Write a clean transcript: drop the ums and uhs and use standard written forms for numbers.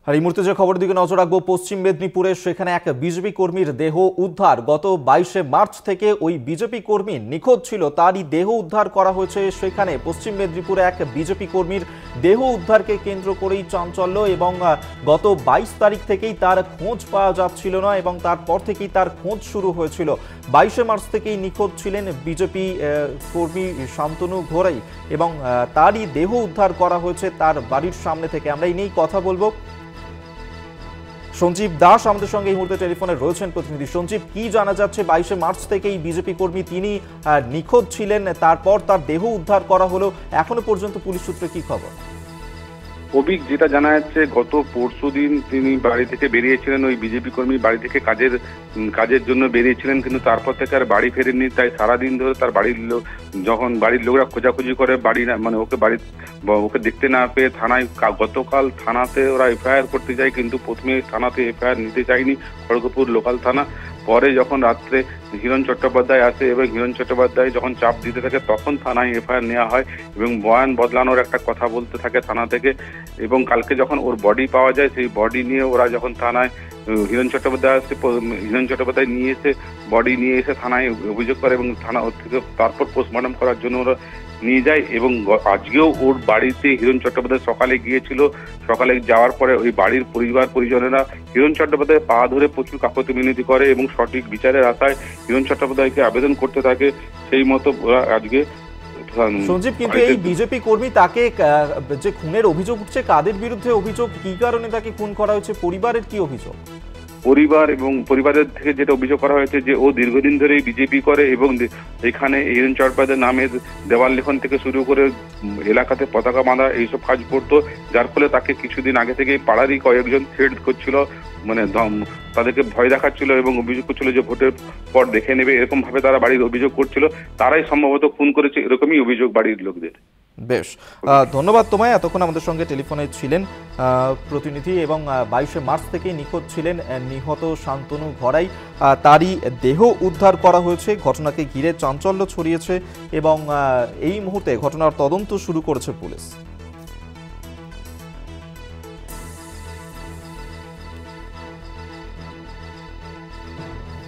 আর এই মুহূর্তে যে খবরের দিকে নজর রাখবো, পশ্চিম মেদিনীপুরে সেখানে এক বিজেপি কর্মীর দেহ উদ্ধার। গত 22শে মার্চ থেকে ওই বিজেপি কর্মী নিখোঁজ ছিল, তারই দেহ উদ্ধার করা হয়েছে। সেখানে পশ্চিম মেদিনীপুরে এক বিজেপি কর্মীর দেহ উদ্ধারকে কেন্দ্র করেই চাঞ্চল্য, এবং গত 22 তারিখ থেকেই তার খোঁজ পাওয়া যাচ্ছিল না, এবং তারপর থেকেই তার খোঁজ শুরু হয়েছিল। 22শে মার্চ থেকেই নিখোঁজ ছিলেন বিজেপি কর্মী শান্তনু ঘোড়াই, এবং তারই দেহ উদ্ধার করা হয়েছে তার বাড়ির সামনে থেকে। আমরা এই নিয়েই কথা বলবো। সঞ্জীব দাস আমাদের সঙ্গে এই মুহূর্তে টেলিফোনে রয়েছেন প্রতিনিধি। সঞ্জীব, কি জানা যাচ্ছে? 22শে মার্চ থেকেই বিজেপি কর্মী তিনি নিখোঁজ ছিলেন, তারপর তার দেহ উদ্ধার করা হলো, এখনো পর্যন্ত পুলিশ সূত্রে কি খবর? অভিক, যেটা জানা যাচ্ছে গত পরশুদিন তিনি বাড়ি থেকে বেরিয়েছিলেন, ওই বিজেপি কর্মী বাড়ি থেকে কাজের জন্য বেরিয়েছিলেন, কিন্তু তারপর থেকে আর বাড়ি ফেরেননি। তাই সারাদিন ধরে তার বাড়ির লোক, যখন বাড়ির লোকরা খোঁজাখুঁজি করে বাড়ি না মানে ওকে দেখতে না পেয়ে থানায়, গতকাল থানাতে ওরা এফআইআর করতে যায়, কিন্তু প্রথমে থানাতে এফআইআর নিতে চায়নি খড়গপুর লোকাল থানা। পরে যখন রাত্রে হিরণ চট্টোপাধ্যায় আসে এবং হিরণ চট্টোপাধ্যায় যখন চাপ দিতে থাকে, তখন থানায় এফআইআর নেওয়া হয় এবং বয়ান বদলানোর একটা কথা বলতে থাকে থানা থেকে। এবং কালকে যখন ওর বডি পাওয়া যায়, সেই বডি নিয়ে ওরা যখন থানায় হিরণ চট্টোপাধ্যায় আসে, হিরণ চট্টোপাধ্যায় নিয়ে এসে বডি নিয়ে এসে থানায় অভিযোগ করে, এবং থানা ওর থেকে তারপর পোস্টমর্টম করার জন্য ওরা নিয়ে যায়। এবং আজকেও ওর বাড়িতে হিরণ চট্টোপাধ্যায় সকালে গিয়েছিল। সকালে যাওয়ার পরে ওই বাড়ির পরিজনেরা হিরণ চট্টোপাধ্যায় পা ধরে প্রচুর কাকুতি মিনতি করে এবং সঠিক বিচারের আশায় হিরণ চট্টোপাধ্যায়কে আবেদন করতে থাকে। সেই মতো ওরা আজকে। সঞ্জীব, কিন্তু এই বিজেপি কর্মী, তাকে যে খুনের অভিযোগ উঠছে, কাদের বিরুদ্ধে অভিযোগ, কি কারণে তাকে খুন করা হয়েছে, পরিবারের কি অভিযোগ? পরিবারের থেকে যেটা অভিযোগ করা হয়েছে যে ও দীর্ঘদিন ধরেই বিজেপি করে এবং এখানে হিরণ চট্টোপাধ্যায়ের নামে দেওয়াল লেখন থেকে শুরু করে এলাকাতে পতাকা বাঁধা এইসব কাজ করতো, যার ফলে তাকে কিছুদিন আগে থেকেই পাড়ারই কয়েকজন থ্রেট করছিল, মানে তাদেরকে ভয় দেখাচ্ছিল এবং অভিযোগ করছিল যে ভোটের পর দেখে নেবে, এরকম ভাবে তারা বাড়ির অভিযোগ করছিল। তারাই সম্ভবত খুন করেছে, এরকমই অভিযোগ বাড়ির লোকদের। বেশ, ধন্যবাদ তোমায়। এতক্ষণ আমাদের সঙ্গে টেলিফোনে ছিলেন প্রতিনিধি, এবং 22শে মার্চ থেকে নিখোঁজ ছিলেন নিহত শান্তনু ঘোড়াই, তারই দেহ উদ্ধার করা হয়েছে। ঘটনাকে ঘিরে চাঞ্চল্য ছড়িয়েছে এবং এই মুহূর্তে ঘটনার তদন্ত শুরু করেছে পুলিশ।